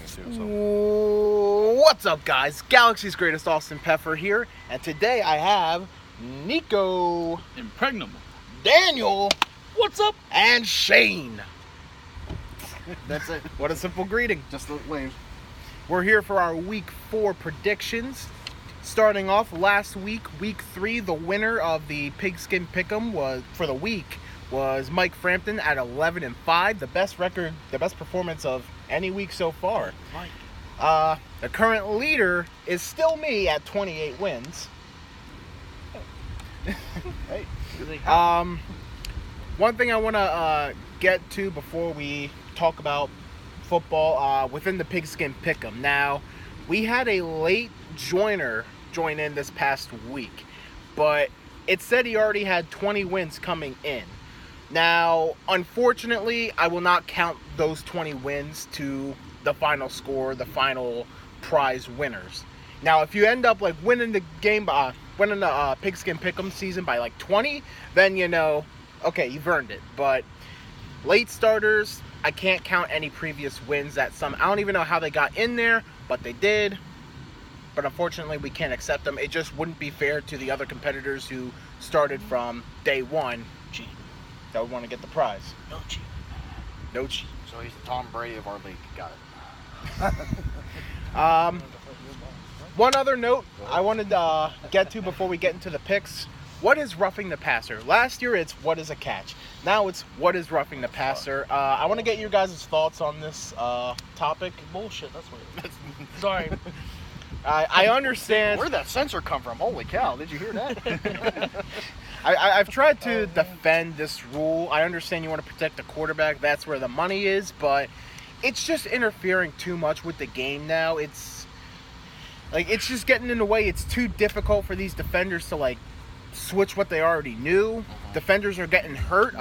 talking to. So. What's up, guys? Galaxy's greatest Austin Peffer here, and today I have Nico, Impregnable, Daniel, what's up, and Shane. That's it. What a simple greeting. Just the wave. We're here for our Week 4 predictions. Starting off last week, Week 3, the winner of the Pigskin Pick'em was for the week was Mike Frampton at 11-5, the best record, the best performance of any week so far. Mike? The current leader is still me at 28 wins. Hey. One thing I want to get to before we talk about football within the Pigskin Pick'em. Now, we had a late joiner join in this past week, but it said he already had 20 wins coming in. Now, unfortunately, I will not count those 20 wins to the final score, the final prize winners. Now, if you end up like winning the game, winning the Pigskin Pick'em season by like 20, then you know, okay, you've earned it. But late starters, I can't count any previous wins that some. I don't even know how they got in there, but they did. But unfortunately, we can't accept them. It just wouldn't be fair to the other competitors who started from day one that would want to get the prize. No cheat. No cheat. So he's the Tom Brady of our league. Got it. One other note I wanted to get to before we get into the picks. What is roughing the passer? Last year it's what is a catch. Now it's what is roughing the passer. I want to get your guys' thoughts on this topic. Bullshit, that's what it is. Sorry. I understand. Where'd that sensor come from? Holy cow, did you hear that? I've tried to defend this rule. I understand you want to protect the quarterback. That's where the money is. But it's just interfering too much with the game now. It's just getting in the way. It's too difficult for these defenders to, like, switch what they already knew. Defenders are getting hurt.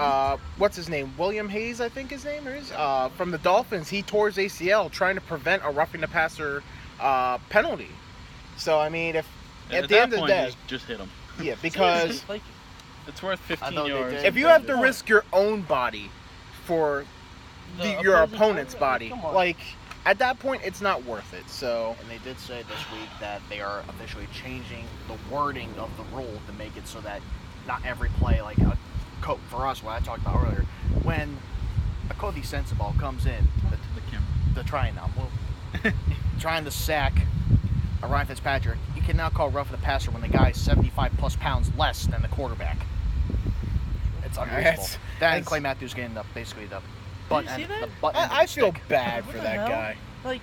What's his name? William Hayes, I think his name is. From the Dolphins. He tore his ACL trying to prevent a roughing the passer penalty. So, I mean, if at the end of the day, just hit him. Yeah, because Like, it's worth 15 I know they yards. did. if you have to risk your own body for your opponent's body, come on. like, at that point, it's not worth it. So, And they did say this week that they are officially changing the wording of the rule to make it so that not every play, like for us, what I talked about earlier, when a Cody Sensabaugh comes in, The camera. the trying now, trying to sack a Ryan Fitzpatrick, you can now call roughing the passer when the guy is 75 plus pounds less than the quarterback. It's unreasonable. That and Clay Matthews getting basically the butt Did you end. see The that? butt end of I the feel stick. bad What for the that hell? guy. Like,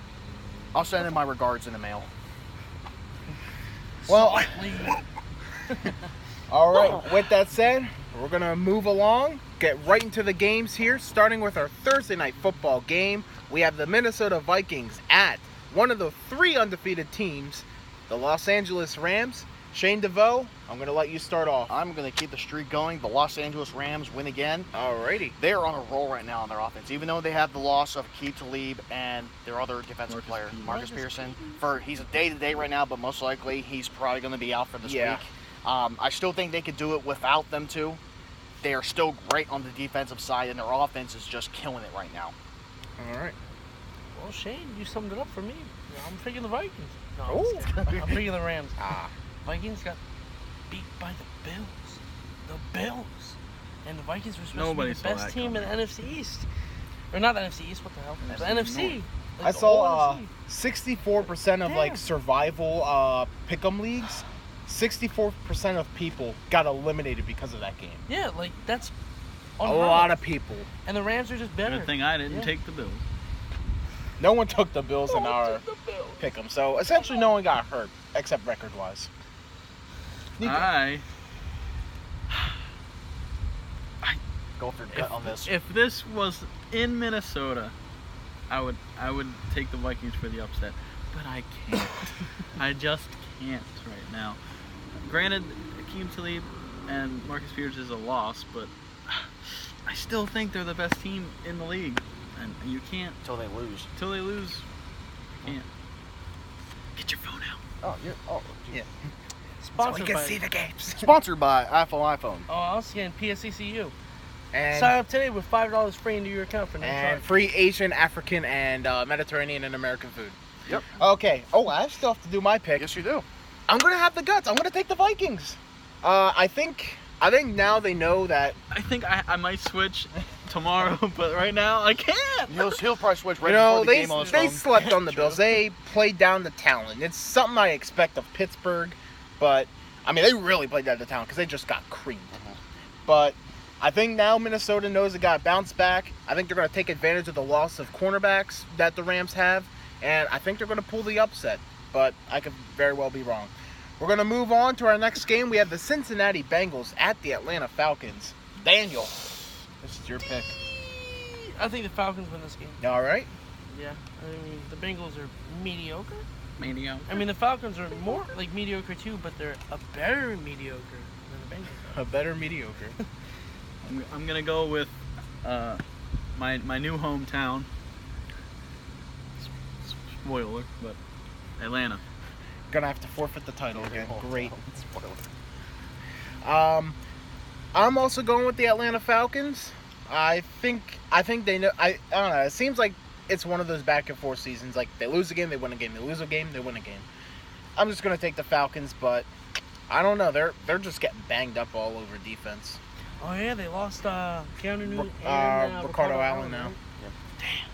I'll send him my regards in the mail. Well, slightly. all right. With that said, we're gonna move along, get right into the games here. Starting with our Thursday night football game, we have the Minnesota Vikings at one of the 3 undefeated teams, the Los Angeles Rams. Shane DeVoe, I'm gonna let you start off. I'm going to keep the streak going. The Los Angeles Rams win again. Alrighty. They're on a roll right now on their offense, even though they have the loss of Aqib Talib and their other defensive Marcus player, Peters. Marcus Pearson. He's a day-to-day right now, but most likely he's probably going to be out for this Yeah. week. I still think they could do it without them too. They are still great on the defensive side, and their offense is just killing it right now. Alright. Well, Shane, you summed it up for me. I'm picking the Vikings. No, Ooh. I'm just kidding. I'm picking the Rams. Ah. Vikings got beat by the Bills. The Bills. And the Vikings were supposed Nobody to be saw the best that team in the coming. NFC East. Or not the NFC East, what the hell? The NFC. North. Like I the saw whole NFC. 64% of like Yeah. survival pick'em leagues. 64% of people got eliminated because of that game. Yeah, like that's A unheard lot of people. And the Rams are just better. Good thing I didn't Yeah. take the Bills. No one took the Bills in Oh, our took the Bills. pick'em, so essentially no one got hurt except record-wise. Nico. Go for your gut on this. If this was in Minnesota, I would take the Vikings for the upset, but I can't. I just can't right now. Granted, Aqib Talib and Marcus Peters is a loss, but I still think they're the best team in the league, and you can't Until they lose. until they lose. You can't. Get your phone out. Yeah. Sponsored by, the games. Sponsored by iPhone. Oh, I was saying PSCCU. And sign up today with $5 free into your account for no and charge. free Asian, African, and Mediterranean and American food. Yep. Okay. Oh, I still have to do my pick. Yes, you do. I'm gonna have the guts. I'm gonna take the Vikings. I think now they know that. I think I might switch tomorrow, but right now I can't. He'll probably switch right You know, before the they game on his they phone. slept on the Bills. They played down the talent. It's something I expect of Pittsburgh, but I mean they really played down the talent because they just got creamed. But I think now Minnesota knows they got to bounce back. I think they're going to take advantage of the loss of cornerbacks that the Rams have, and I think they're going to pull the upset. But I could very well be wrong. We're going to move on to our next game. We have the Cincinnati Bengals at the Atlanta Falcons. Daniel, this is your pick. I think the Falcons win this game. All right. Yeah. I mean, the Bengals are mediocre. Mediocre. I mean, the Falcons are more like mediocre too, but they're a better mediocre than the Bengals are. A better mediocre. I'm gonna go with my new hometown. Spoiler, but Atlanta. Gonna have to forfeit the title again. Great. Spoiler. I'm also going with the Atlanta Falcons. I think they know. I don't know. It seems like it's one of those back and forth seasons. Like they lose a game, they win a game. They lose a game, they win a game. I'm just gonna take the Falcons, but I don't know. They're just getting banged up all over defense. Oh yeah, they lost Keanu Newton Ricardo Ricardo Allen now.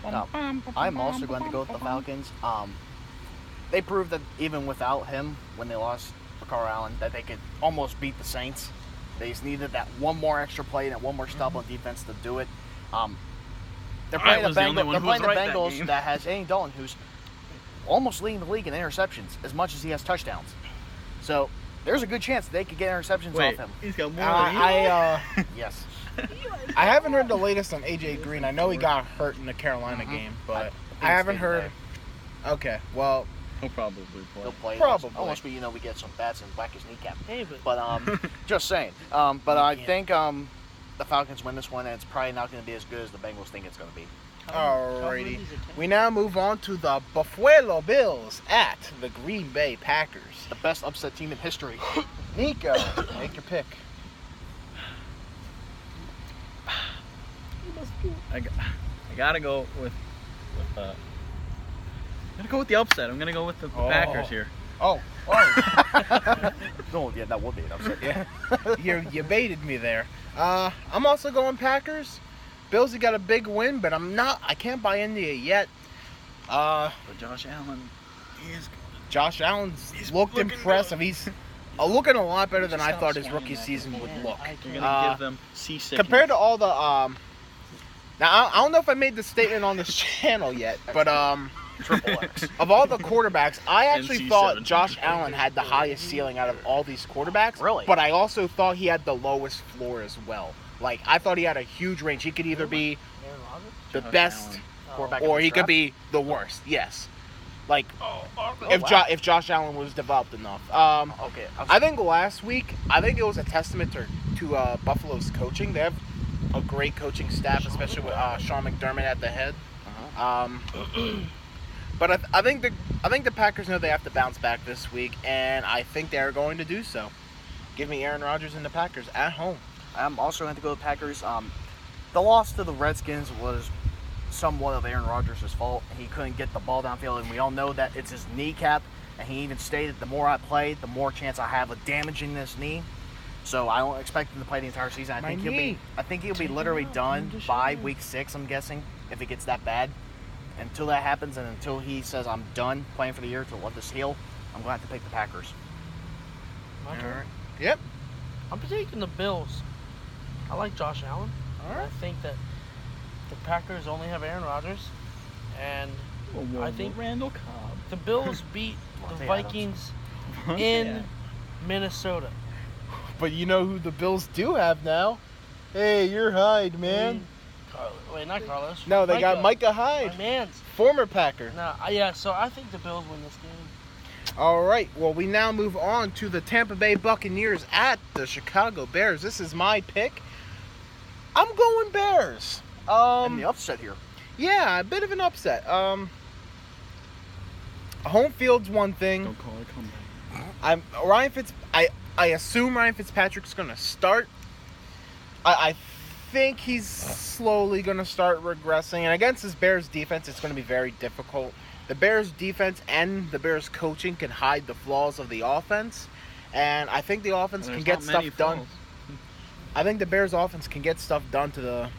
No, I'm also going to go with the Falcons. They proved that even without him, when they lost Ricardo Allen, that they could almost beat the Saints. They just needed that one more extra play and that one more stop on defense to do it. They're playing the Bengals that has Andy Dalton, who's almost leading the league in interceptions as much as he has touchdowns. So there's a good chance they could get interceptions off him. He's got more than Eli. Yes. I haven't heard the latest on AJ Green. I know he got hurt in the Carolina game, but I haven't heard. Okay, well, He'll probably He'll play. play Probably. unless we get some bats and whack his kneecap. Hey, But just saying. But I think the Falcons win this one, and it's probably not going to be as good as the Bengals think it's going to be. alrighty. We now move on to the Buffalo Bills at the Green Bay Packers. The best upset team in history. Nico, make your pick. I gotta go with I'm gonna go with the upset. I'm gonna go with the Packers here. Oh. No, yeah, that would be an upset. Yeah. You baited me there. I'm also going Packers. Bills have got a big win, but I can't buy into it yet. But Josh Allen is Josh Allen's He's looked looking impressive. good. He's looking a lot better than I Stop thought his swinging rookie that season thing. would Man, look. You're gonna give them seasickness. Compared to all the now I don't know if I made the statement on this channel yet, but Triple X. of all the quarterbacks, I actually NC7. thought Josh Allen had the highest ceiling out of all these quarterbacks. Really? But I also thought he had the lowest floor as well. Like I thought he had a huge range. He could either be Aaron Rodgers? the Josh best Allen. Quarterback or in he the could draft? be the worst. Yes. Like wow. if Josh Allen was developed enough. Okay. I think last week, it was a testament to Buffalo's coaching. They have a great coaching staff, especially with Sean McDermott at the head. But I think the Packers know they have to bounce back this week, and I think they are going to do so. Give me Aaron Rodgers and the Packers at home. I'm also going to go with Packers. The loss to the Redskins was somewhat of Aaron Rodgers' fault. He couldn't get the ball downfield, and we all know that it's his kneecap. And he even stated, the more I play, the more chance I have of damaging this knee. So I don't expect him to play the entire season. I think he'll be literally done by week 6. I'm guessing, if it gets that bad. Until that happens, and until he says I'm done playing for the year to let this heal, I'm going to have to pick the Packers. My turn. Yep. I'm taking the Bills. I like Josh Allen. All right. I think that the Packers only have Aaron Rodgers, and I think Randall Cobb. the Bills beat the Devontae Vikings in Yeah. Minnesota. But you know who the Bills do have now? Hey, you're Hyde, man. Wait, not Carlos. No, they got Micah My Hyde, man's. former Packer. No, yeah. So I think the Bills win this game. All right. Well, we now move on to the Tampa Bay Buccaneers at the Chicago Bears. This is my pick. I'm going Bears. And the upset here. Yeah, a bit of an upset. Home field's one thing. Don't call it a comeback. I assume Ryan Fitzpatrick's going to start. I think he's slowly going to start regressing. And against this Bears defense, it's going to be very difficult. The Bears defense and the Bears coaching can hide the flaws of the offense. And I think the offense can get stuff done. I think the Bears offense can get stuff done to the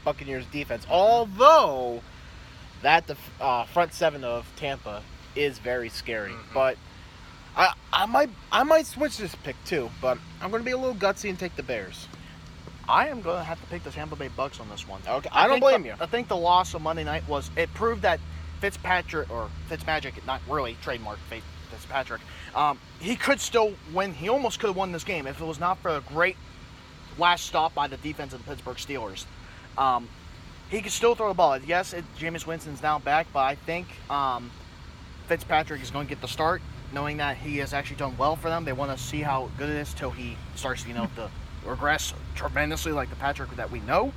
Buccaneers defense. Although that the front seven of Tampa is very scary. But I might switch this pick too. But I'm going to be a little gutsy and take the Bears. I am going to have to pick the Tampa Bay Bucks on this one. Okay, I don't blame you. I think the loss of Monday night it proved that Fitzpatrick, not really trademark Fitzpatrick, he could still win. He almost could have won this game if it was not for a great last stop by the defense of the Pittsburgh Steelers. He could still throw the ball. Yes, Jameis Winston's now back, but I think Fitzpatrick is going to get the start, knowing that he has actually done well for them. They want to see how good it is till he starts, to regress tremendously like the Patrick that we know.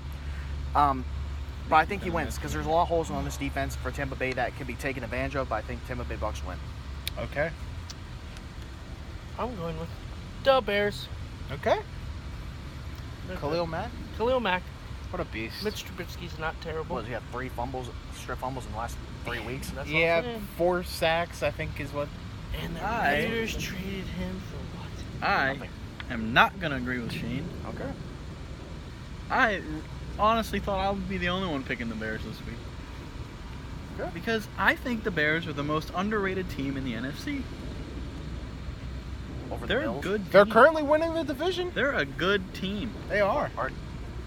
But I think he wins because there's a lot of holes on this defense for Tampa Bay that can be taken advantage of, but I think Tampa Bay Bucks win. Okay. I'm going with the Bears. Okay. Khalil Mack? Khalil Mack. What a beast. Mitch Trubisky's not terrible. What, he had 3 strip fumbles in the last 3 weeks? That's yeah, 4 sacks, I think, is what. And the Raiders traded him for what? I am not going to agree with Shane. Okay. I honestly thought I would be the only one picking the Bears this week. Okay. Because I think the Bears are the most underrated team in the NFC. Over the They're a Bills? good team. They're currently winning the division. They're a good team. They are. Are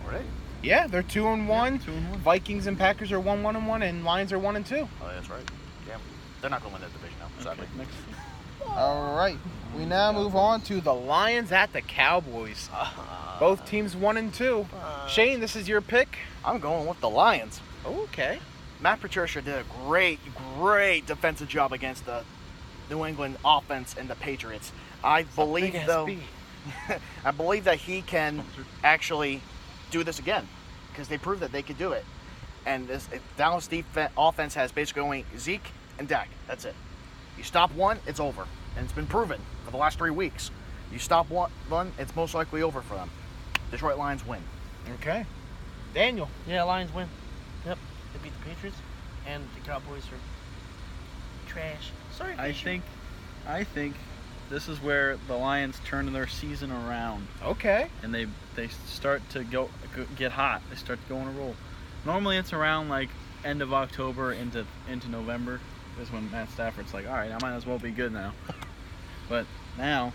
they? Yeah, they're 2-1. Yeah, 2-1. Vikings and Packers are 1-1, and Lions are 1-2. Oh, that's right. Damn. They're not going to win that division now, sadly. Okay, next. All right. We now move on to the Lions at the Cowboys. Both teams 1-2. Shane, this is your pick. I'm going with the Lions. Okay. Matt Patricia did a great defensive job against the New England offense and the Patriots. I believe, though, I believe that he can actually do this again because they proved that they could do it. And this Dallas offense has basically only Zeke and Dak. That's it. You stop one, it's over. And it's been proven for the last 3 weeks. You stop one, it's most likely over for them. Detroit Lions win. Okay. Daniel. Yeah, Lions win. Yep. They beat the Patriots, and the Cowboys are trash. Sorry, Fisher. I think this is where the Lions turn their season around. Okay. And they start to get hot. They start to go on a roll. Normally it's around like end of October into November is when Matt Stafford's like, all right, I might as well be good now. But now,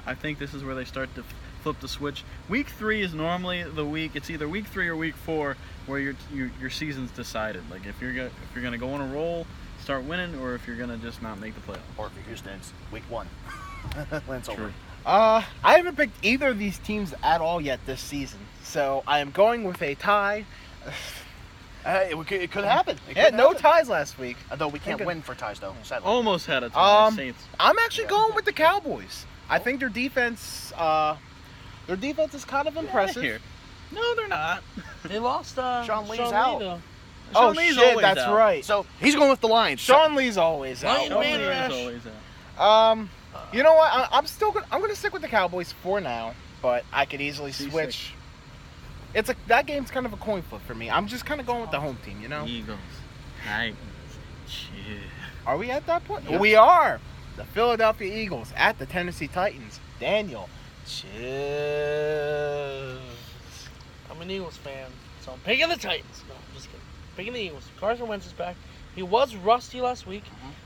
I think this is where they start to flip the switch. Week 3 is normally the week. It's either week 3 or week 4 where your season's decided. Like if you're gonna go on a roll, start winning, or if you're gonna just not make the playoffs. Or if you're Houston, it's week 1. When it's over. I haven't picked either of these teams at all yet this season, so I am going with a tie. It could happen. No ties last week. Although we can't win for ties, though. Sadly. Almost had a tie. Saints. I'm actually going with the Cowboys. I think their defense is kind of impressive. Here. No, they're not. They lost. Sean Lee's out. Lee, though. Oh Sean Lee's shit, always that's out. right. So he's going with the Lions. Sean Lee's always out. Lion Sean Man Lee Rush. is always out. You know what? I'm gonna stick with the Cowboys for now, but I could easily C6. switch. That game's kind of a coin flip for me. I'm just kind of going with the home team, you know. Eagles. Titans. Shit. Are we at that point? Yep. We are. The Philadelphia Eagles at the Tennessee Titans. Daniel, chill. I'm an Eagles fan, so I'm picking the Titans. No, I'm just kidding. Picking the Eagles. Carson Wentz is back. He was rusty last week,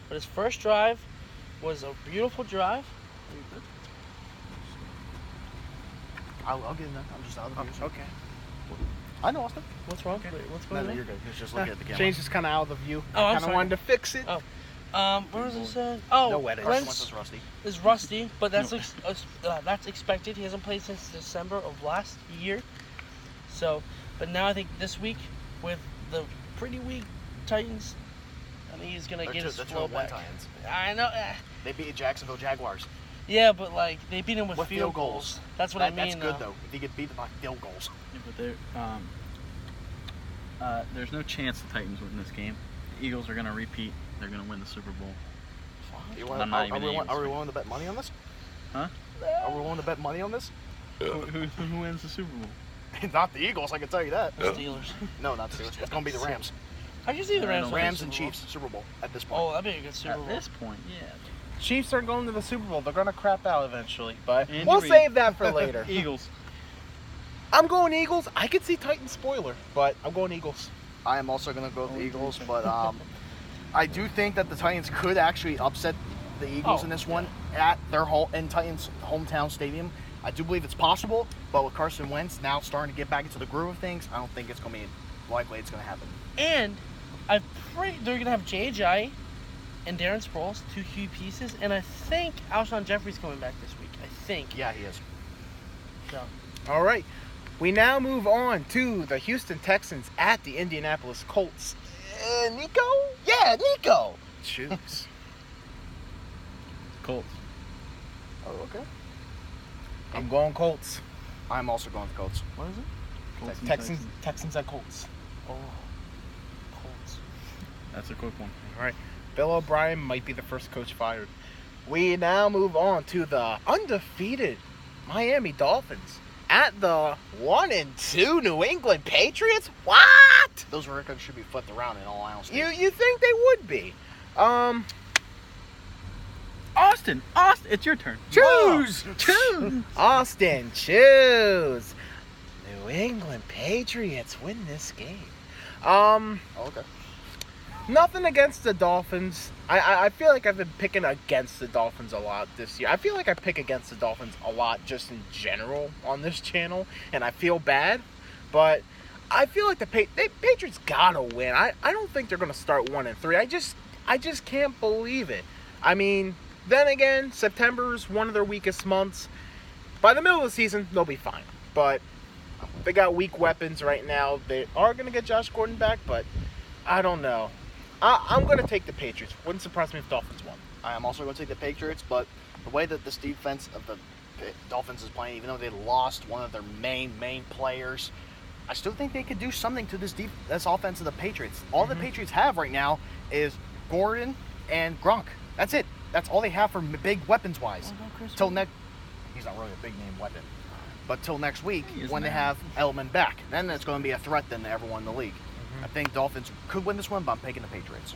but his first drive was a beautiful drive. I'll get in there. I'm just out of the view. Okay. I know, Austin. What's wrong? Wait, what's going No, on? you're good. He's just looking at the camera. Shane's just kind of out of the view. Oh, I'm Kind of sorry. wanted to fix it. Oh. What was it saying? Oh, No wedding. Carson Wentz Wentz is rusty. is rusty, but that's expected. He hasn't played since December of last year. So, but now I think this week with the pretty weak Titans, I think he's gonna get his flow back. Titans. I know. They beat the Jacksonville Jaguars. Yeah, but like they beat him with With field field goals. goals. That's what I mean. That's good, though. If he could beat them by field goals. Yeah, but there's no chance the Titans win this game. The Eagles are going to repeat. They're going to win the Super Bowl. I'm not even an Are we Eagles willing to bet money on this? Huh? Are we willing to bet money on this? Who wins the Super Bowl? Not the Eagles, I can tell you that. The Steelers. No, not the Steelers. It's going to be the Rams. I can see the Rams. winning Rams the and Super Bowl. Chiefs, Super Bowl at this point. Oh, that'd be a good Super At Bowl. this point, yeah. Chiefs are going to the Super Bowl. They're going to crap out eventually, but Andy we'll Reid. save that for later. Eagles. I'm going Eagles. I could see Titans spoiler, but I'm going Eagles. I am also going to go with the Eagles, but I do think that the Titans could actually upset the Eagles in this one at their in Titans' hometown stadium. I do believe it's possible, but with Carson Wentz now starting to get back into the groove of things, I don't think it's going to be likely it's going to happen. And they're gonna have JJ and Darren Sproles, 2 key pieces, and I think Alshon Jeffrey's coming back this week. I think. Yeah, he is. So, All right. We now move on to the Houston Texans at the Indianapolis Colts. Nico? Yeah, Nico. Choose. Colts. Oh, okay. I'm going Colts. I'm also going with the Colts. what is it? Colts and Texans at Colts. Oh, Colts. That's a quick one. All right. Bill O'Brien might be the first coach fired. We now move on to the undefeated Miami Dolphins at the 1-2 New England Patriots. What? Those records should be flipped around in all honesty. You think they would be? Austin, it's your turn. Choose. Austin, choose. New England Patriots win this game. Oh, okay. Nothing against the Dolphins. I feel like I've been picking against the Dolphins a lot this year. I feel like I pick against the Dolphins a lot just in general on this channel, and I feel bad. But I feel like the Patriots gotta win. I don't think they're gonna start 1-3. I just can't believe it. I mean, then again, September's one of their weakest months. By the middle of the season, they'll be fine. But they got weak weapons right now. They are gonna get Josh Gordon back, but I don't know. I'm going to take the Patriots. Wouldn't surprise me if Dolphins won. I am also going to take the Patriots, but the way that this defense of the Dolphins is playing, even though they lost one of their main players, I still think they could do something to this offense of the Patriots. All the Patriots have right now is Gordon and Gronk. That's it. That's all they have for big weapons-wise. Till next, he's not really a big-name weapon. But till next week, when they have Edelman back, then it's going to be a threat then to everyone in the league. I think Dolphins could win this one, but I'm picking the Patriots.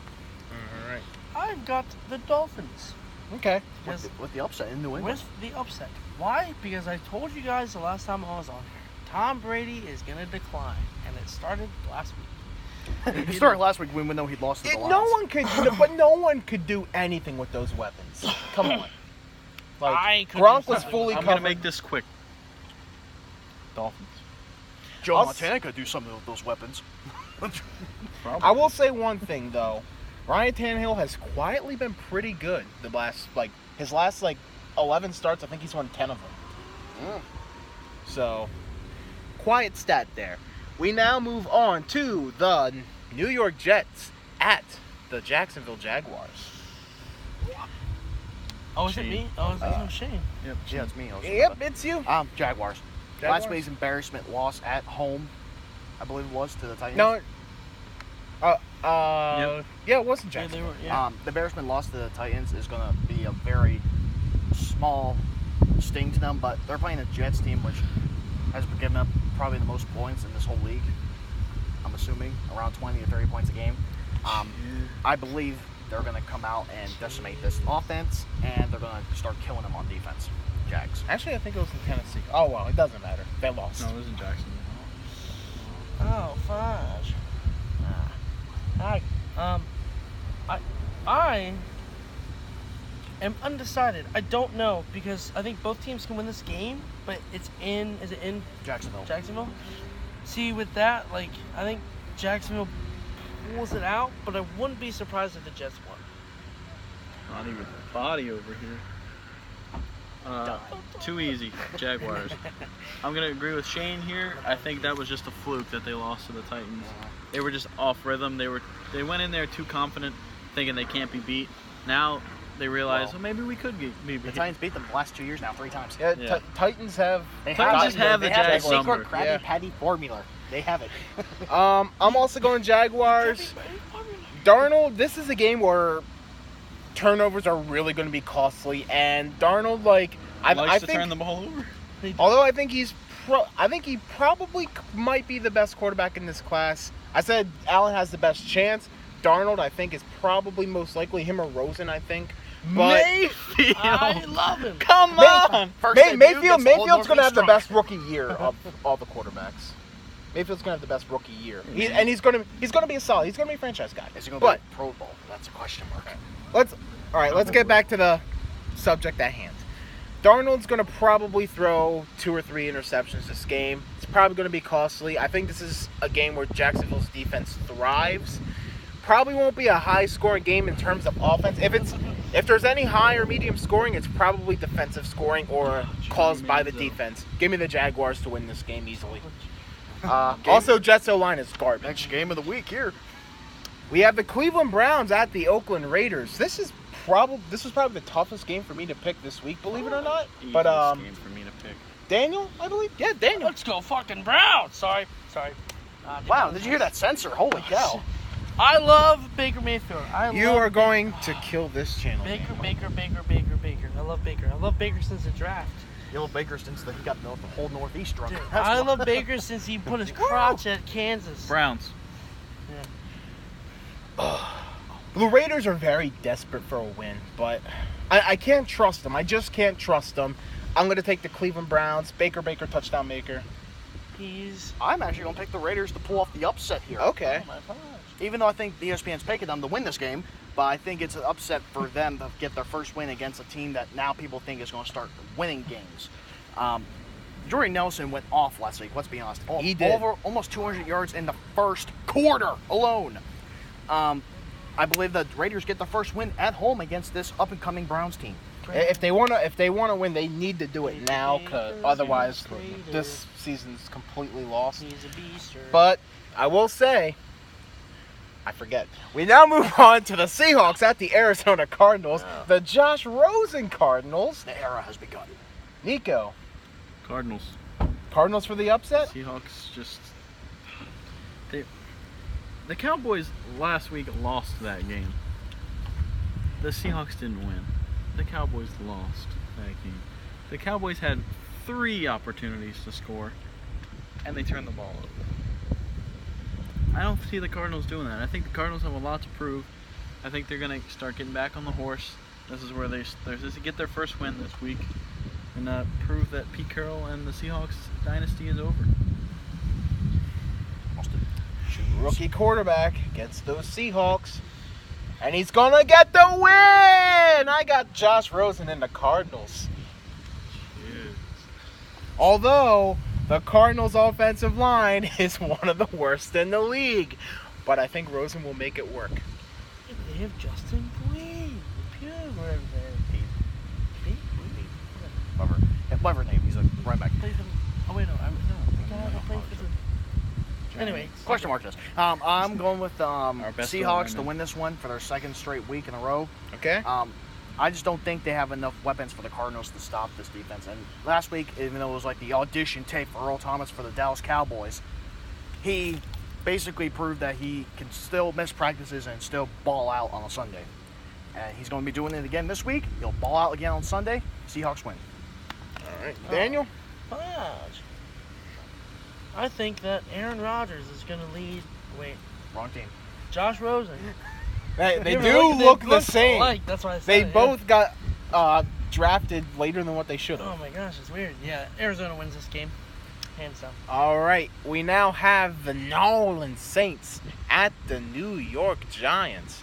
All right. I've got the Dolphins. Okay. Yes. With the upset in New England. With the upset. Why? Because I told you guys the last time I was on here, Tom Brady is going to decline, and it started last week. It started last week when we know he lost to the Lions. No one could do anything with those weapons. Come on. I Like could Gronk do was something. fully I'm covered. gonna make this quick. Dolphins. Joe I'll Montana could do something with those weapons. Probably. I will say one thing though. Ryan Tannehill has quietly been pretty good his last 11 starts. I think he's won 10 of them. So, quiet stat there. We now move on to the New York Jets at the Jacksonville Jaguars. Oh, is it Shane. me? Oh, it's Shane. Yep. Yeah, it's me. Yep, it's you. Jaguars. Jaguars? Last week's embarrassment loss at home, I believe it was, to the Titans. No. Yep. Yeah, it wasn't Yeah, Jacksonville. they were. Yeah. The embarrassment loss to the Titans is going to be a very small sting to them, but they're playing a Jets team which has given up probably the most points in this whole league. I'm assuming around 20 or 30 points a game. I believe they're going to come out and decimate this offense, and they're going to start killing them on defense. Jags. Actually, I think it was in Tennessee. Oh well, it doesn't matter. They lost. No, it was in Jacksonville. Oh, fudge. I am undecided. I don't know because I think both teams can win this game, but is it in Jacksonville. Jacksonville? See, with that, I think Jacksonville pulls it out, but I wouldn't be surprised if the Jets won. Body with body over here. Too easy, Jaguars. I'm gonna agree with Shane here. I think that was just a fluke that they lost to the Titans. They were just off rhythm. They went in there too confident, thinking they can't be beat. Now they realize, Well, maybe we could be The beat. Titans beat them the last 2 years now, 3 times. Yeah, Yeah. Titans have. They Titans just have the they have Jags the secret number. Krabby Yeah. Patty formula. They have it. I'm also going Jaguars. Darnold, this is a game where turnovers are really going to be costly, and Darnold, I Likes to think, turn the ball over. although I think he's he probably might be the best quarterback in this class. I said Allen has the best chance. Darnold, I think, is probably most likely him or Rosen, I think. But Mayfield. I love him. Come on. Mayfield's Northeast going to have the drunk. best rookie year of all the quarterbacks. Mayfield's going to have the best rookie year. He's going to be a solid. He's going to be a franchise guy. Is he going to be a Pro Bowl? That's a question mark. Let's get back to the subject at hand. Darnold's going to probably throw 2 or 3 interceptions this game. It's probably going to be costly. I think this is a game where Jacksonville's defense thrives. Probably won't be a high-scoring game in terms of offense. If there's any high or medium scoring, it's probably defensive scoring or caused by the defense. Give me the Jaguars to win this game easily. Also, Jets O-line is garbage. Next game of the week here. We have the Cleveland Browns at the Oakland Raiders. This was probably the toughest game for me to pick this week, believe it or not. But Easiest game for me to pick. Daniel, I believe. Yeah, Daniel. Let's go fucking Browns. Sorry. Wow, did you hear that censor? Holy cow. I love Baker Mayfield. You are going to kill this channel. Baker. I love Baker. I love Baker since the draft. You love Baker since he got the whole Northeast drunk. Dude, That's I why. love Baker since he put his crotch at Kansas. Browns. The Raiders are very desperate for a win, but I can't trust them. I just can't trust them. I'm going to take the Cleveland Browns. Baker, touchdown maker. I'm actually going to take the Raiders to pull off the upset here. Okay. Oh my gosh. Even though I think the ESPN's picking them to win this game, but I think it's an upset for them to get their first win against a team that now people think is going to start winning games. Jordy Nelson went off last week, let's be honest. He did. Over almost 200 yards in the first quarter alone. I believe the Raiders get the first win at home against this up-and-coming Browns team. If they want to win, they need to do it now, because otherwise this season's completely lost. He's a beast. But I will say, I forget. We now move on to the Seahawks at the Arizona Cardinals, the Josh Rosen Cardinals. The era has begun. Nico, Cardinals. Cardinals for the upset? Seahawks just. The Cowboys last week lost that game. The Seahawks didn't win. The Cowboys lost that game. The Cowboys had 3 opportunities to score, and they turned the ball over. I don't see the Cardinals doing that. I think the Cardinals have a lot to prove. I think they're going to start getting back on the horse. This is where they get their first win this week and prove that Pete Carroll and the Seahawks dynasty is over. Rookie quarterback against those Seahawks. And he's going to get the win! I got Josh Rosen in the Cardinals. Jeez. Although the Cardinals' offensive line is one of the worst in the league. But I think Rosen will make it work. They have Justin Boyd. Whatever name, he's a right back. Oh wait, no. The guy that played for the. Anyway, Question mark this. I'm going with best Seahawks O-lineman. to win this one for their second straight week in a row. Okay? I just don't think they have enough weapons for the Cardinals to stop this defense. And last week, even though it was like the audition tape for Earl Thomas for the Dallas Cowboys, he basically proved that he can still miss practices and still ball out on a Sunday. And he's going to be doing it again this week. He'll ball out again on Sunday. Seahawks win. All right. Daniel? Fudge. I think that Aaron Rodgers is going to lead. Wait, Wrong team. Josh Rosen. They do look the same. Alike, that's why I said They it, yeah. both got drafted later than what they should Oh have. my gosh, it's weird. Yeah, Arizona wins this game, hands down. All right. We now have the New Orleans Saints at the New York Giants.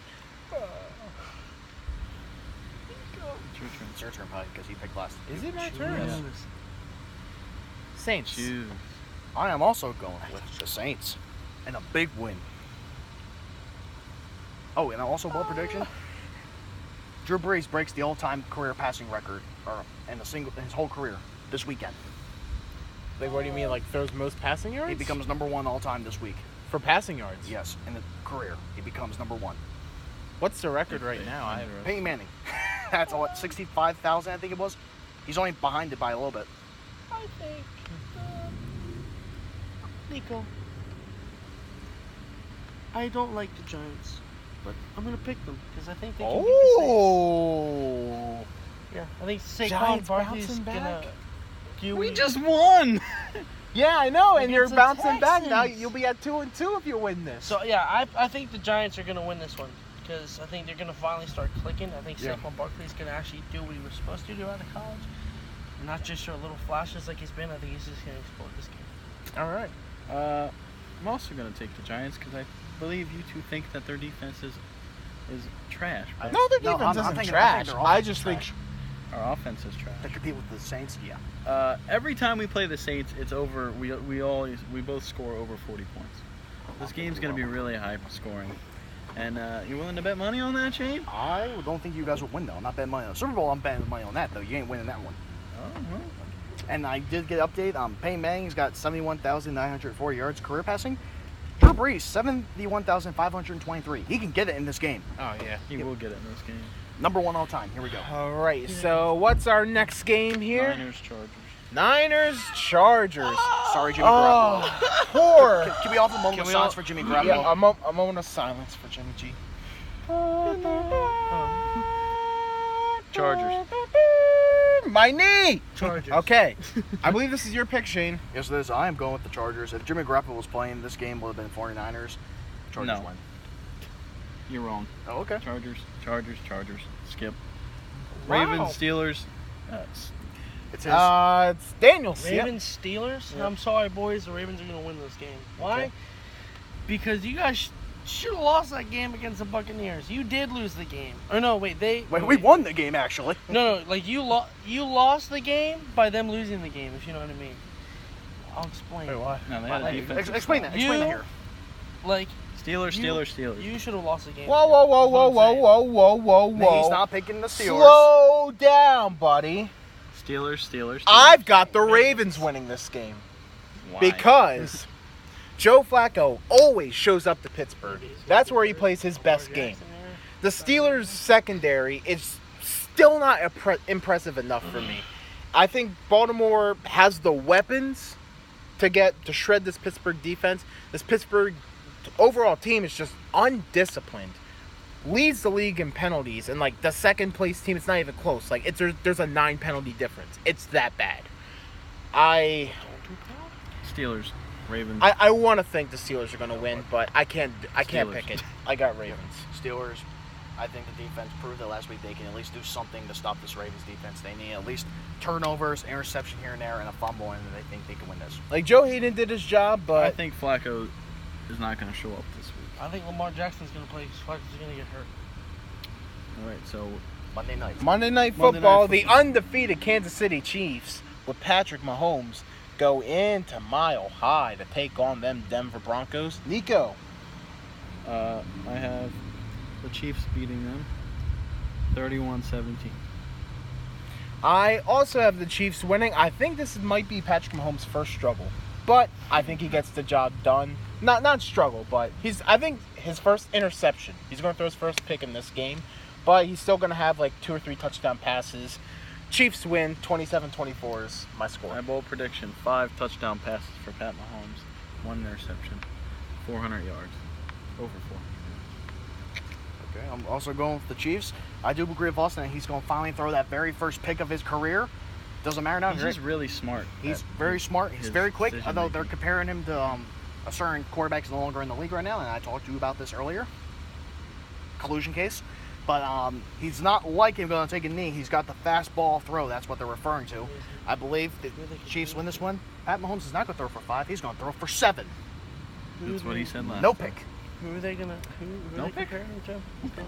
It's your turn, Pike, because he picked last. Is it my Jeez. turn? Saints. Jeez. I am also going with the Saints. And a big win. Oh, and also bold prediction. Drew Brees breaks the all-time career passing record in his whole career this weekend. Like, what do you mean? Like, throws most passing yards? He becomes number 1 all-time this week. For passing yards? Yes, in the career, he becomes number 1. What's the record right now? Peyton Manning. That's all. 65,000, I think it was. He's only behind it by a little bit. I think Nico. I don't like the Giants, but I'm gonna pick them because I think they can beat the Oh! Saints. Yeah, I think Saquon Giants Barkley's bouncing gonna. back? you. We just won. Yeah, I know, and Against you're the bouncing back now. Texans. You'll be at 2-2 if you win this. So yeah, I think the Giants are gonna win this one because I think they're gonna finally start clicking. I think Yeah. Saquon Barkley's gonna actually do what he was supposed to do out of college, not just show little flashes like he's been. I think he's just gonna explode this game. All right. I'm also going to take the Giants because I believe you two think that their defense is trash. But No, their No, defense I'm isn't thinking- trash. their I offense just is think trash. our offense is trash. To compete with the Saints, yeah. Every time we play the Saints, it's over. We both score over 40 points. This game's going to be really high scoring. And you willing to bet money on that, Shane? I don't think you guys will win though. I'm not betting money on the Super Bowl. I'm betting money on that though. You ain't winning that one. Oh, well. And I did get an update. Peyton Manning's got 71,904 yards career passing. Drew Brees 71,523. He can get it in this game. Oh yeah. He will get it in this game. Number one all time. Here we go. All right. So what's our next game here? Niners, Chargers. Chargers. Sorry, Jimmy Oh, Garoppolo. poor. Can we offer a moment Can of we silence all- for Jimmy Yeah, Garoppolo? a moment of silence for Jimmy G. Chargers. My knee. Chargers. Okay. I believe this is your pick, Shane. Yes, it is. I am going with the Chargers. If Jimmy Garoppolo was playing, this game would have been 49ers. Chargers No. win. You're wrong. Oh, okay. Chargers. Skip. Wow. Ravens, Steelers. It's his. It's Daniels. Yep. Ravens Steelers. Yep. I'm sorry, boys. The Ravens are gonna win this game. Why? Okay. Because you guys should have lost that game against the Buccaneers. You did lose the game. Or no, wait, we won the game actually. No, like you lost the game by them losing the game. If you know what I mean. I'll explain. Wait, what? No, they had a Hey, defense. explain that. Explain that here. Like Steelers. you should have lost the game. Whoa, whoa, whoa, whoa, whoa, whoa, whoa, whoa, whoa. He's not picking the Steelers. Slow down, buddy. Steelers. I've got the Ravens winning this game Why? because Joe Flacco always shows up to Pittsburgh. That's where he plays his best game. The Steelers' secondary is still not impressive enough for me. I think Baltimore has the weapons to shred this Pittsburgh defense. This Pittsburgh overall team is just undisciplined. Leads the league in penalties, and like the second place team, it's not even close. Like there's a 9 penalty difference. It's that bad. Steelers. Ravens. I want to think the Steelers are going to win, but I can't Steelers. pick it. I got Ravens. Steelers. I think the defense proved that last week they can at least do something to stop this Ravens defense. They need at least turnovers, interception here and there, and a fumble, and they think they can win this. Like Joe Hayden did his job, I but think Flacco is not going to show up this week. I think Lamar Jackson's gonna play. Flacco's gonna get hurt. All right, so Monday night. Monday Night Monday Football, Night the Football. undefeated Kansas City Chiefs with Patrick Mahomes go into Mile High to take on them Denver Broncos. Nico. I have the Chiefs beating them 31-17. I also have the Chiefs winning. I think this might be Patrick Mahomes' first struggle, but I think he gets the job done. Not struggle, but I think his first interception. He's going to throw his first pick in this game, but he's still going to have like 2 or 3 touchdown passes. Chiefs win 27-24 is my score. My bold prediction: 5 touchdown passes for Pat Mahomes, 1 interception, 400 yards, over 400. Okay, I'm also going with the Chiefs. I do agree with Austin that he's going to finally throw that very first pick of his career. Doesn't matter now. He's just really smart. He's at very smart. He's his very quick. decision Although they're making. comparing him to a certain quarterback who's no longer in the league right now, and I talked to you about this earlier. Collusion case. But he's not like him going to take a knee. He's got the fastball throw. That's what they're referring to. I believe the Chiefs win this one. Pat Mahomes is not going to throw for 5. He's going to throw for 7. That's what he said last. No pick. Who are they gonna? Who No are they pick. comparing him to?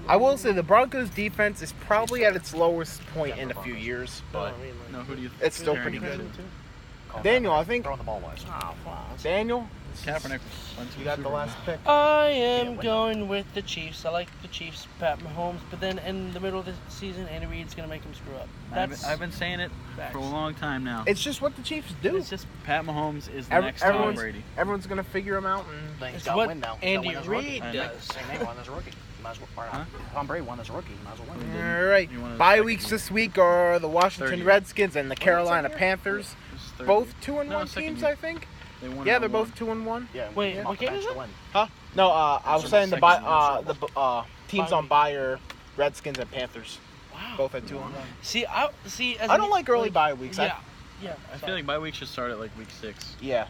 I will say the Broncos defense is probably at its lowest point in a few years, No, but I mean, like, No, who do you? it's still comparing pretty him good. to? Daniel, I think Throwing the ball wise. Oh, wow. Daniel, Kaepernick went to you got the Super last Bowl. pick. I Yeah, am why going with the Chiefs. I like the Chiefs, Pat Mahomes, but then in the middle of the season, Andy Reid's gonna make him screw up. I've been saying it facts. for a long time now. It's just what the Chiefs do. It's just Pat Mahomes is the Ev- next Tom everyone's- Brady. Everyone's gonna figure him out. Then he's it's got to what win now. He's gotta Andy win as a rookie. Reid I does. Same thing, won as a rookie. Might as well, or not. Huh? Tom Brady won as a rookie. Might as well win. All right. You wanted a Bye second weeks year. this week are the Washington 30. Redskins and the Carolina second Panthers. This is third Both year. 2-1 No, second teams, year. I think. They won Yeah, it they're on both 2-1. Yeah. Wait, yeah, what the game bench is to it? win. Huh? No, I was It's saying the second teams Bye on week. bye are Redskins and Panthers. Wow. Both at 2-1. See, as I don't like early bye weeks. Yeah, Yeah. I sorry. feel like bye week should start at like week 6. Yeah.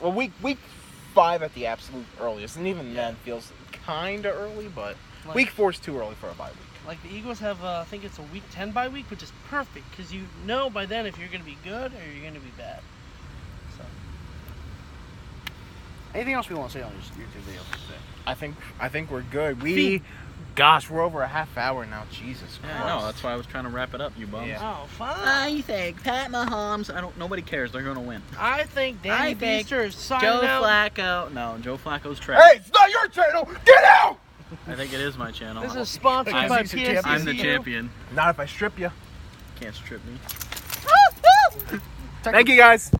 Well, week 5 at the absolute earliest, and even then feels kind of early, but Like- week 4 is too early for a bye week. Like the Eagles have, I think it's a week 10 bye week, which is perfect because you know by then if you're going to be good or you're going to be bad. So Anything else we want to say on this YouTube video today? I think we're good. Gosh, we're over a half hour now. Jesus Yeah, Christ. I know. That's why I was trying to wrap it up, you bums. Yeah. oh fine. I think Pat Mahomes. Nobody cares. They're gonna win. I think Danny I think Beaster is signing Joe out. Flacco. No, Joe Flacco's trash. Hey, it's not your channel. Get out! I think it is my channel. This is sponsored I'm- by I'm the PSCU. I'm the champion. Not if I strip you. Can't strip me. Thank you guys.